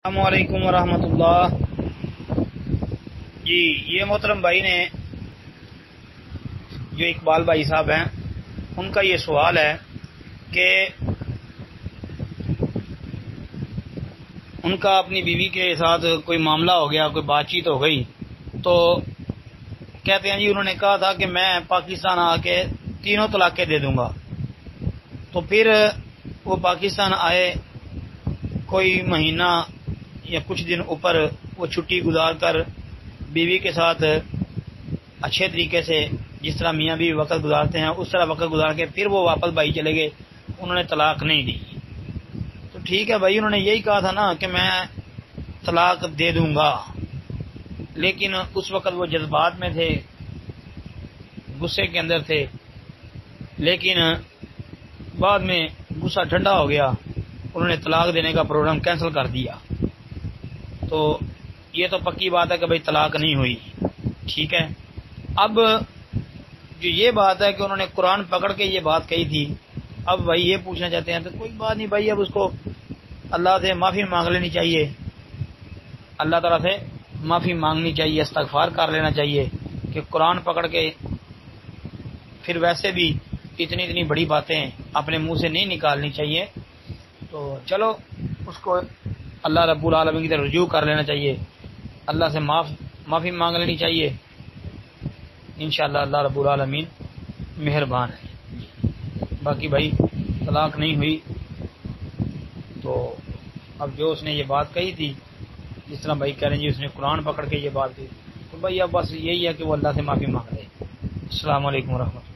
السلام علیکم ورحمۃ اللہ۔ جی یہ محترم بھائی نے جو اقبال بھائی صاحب ہیں ان کا یہ سوال ہے کہ ان کا اپنی بیوی کے ساتھ کوئی معاملہ ہو گیا، کوئی بات چیت ہو گئی، تو کہتے ہیں جی انہوں نے کہا تھا کہ میں پاکستان آ کے تینوں طلاقیں دے دوں گا۔ تو پھر وہ پاکستان آئے، کوئی مہینہ یا کچھ دن اوپر وہ چھٹی گزار کر بیوی کے ساتھ اچھے طریقے سے جس طرح میاں بیوی وقت گزارتے ہیں اس طرح وقت گزار کے پھر وہ واپس بھائی چلے گئے، انہوں نے طلاق نہیں دی۔ تو ٹھیک ہے بھائی، انہوں نے یہی کہا تھا نا کہ میں طلاق دے دوں گا، لیکن اس وقت وہ جذبات میں تھے، غصے کے اندر تھے، لیکن بعد میں غصہ ٹھنڈا ہو گیا، انہوں نے طلاق دینے کا پروگرام کینسل کر دیا۔ تو یہ تو پکی بات ہے کہ بھائی طلاق نہیں ہوئی، ٹھیک ہے۔ اب جو یہ بات ہے کہ انہوں نے قرآن پکڑ کے یہ بات کہی تھی، اب بھائی یہ پوچھنا چاہتے ہیں تو کوئی بات نہیں بھائی، اب اس کو اللہ سے معافی مانگ لینی چاہیے، اللہ تعالیٰ سے معافی مانگنی چاہیے، استغفار کر لینا چاہیے کہ قرآن پکڑ کے پھر ویسے بھی اتنی بڑی باتیں اپنے منہ سے نہیں نکالنی چاہیے۔ تو چلو اس کو اللہ رب العالمین کی طرف رجوع کر لینا چاہیے، اللہ سے معافی مانگ لینی چاہیے، انشاءاللہ اللہ رب العالمین مہربان ہے۔ باقی بھائی طلاق نہیں ہوئی تو اب جو اس نے یہ بات کہی تھی، جس طرح بھائی کہہ رہے ہیں جی اس نے قرآن پکڑ کے یہ بات کی، تو بھائی اب بس یہی ہے کہ وہ اللہ سے معافی مانگ لے۔ السلام علیکم ورحمۃ اللہ۔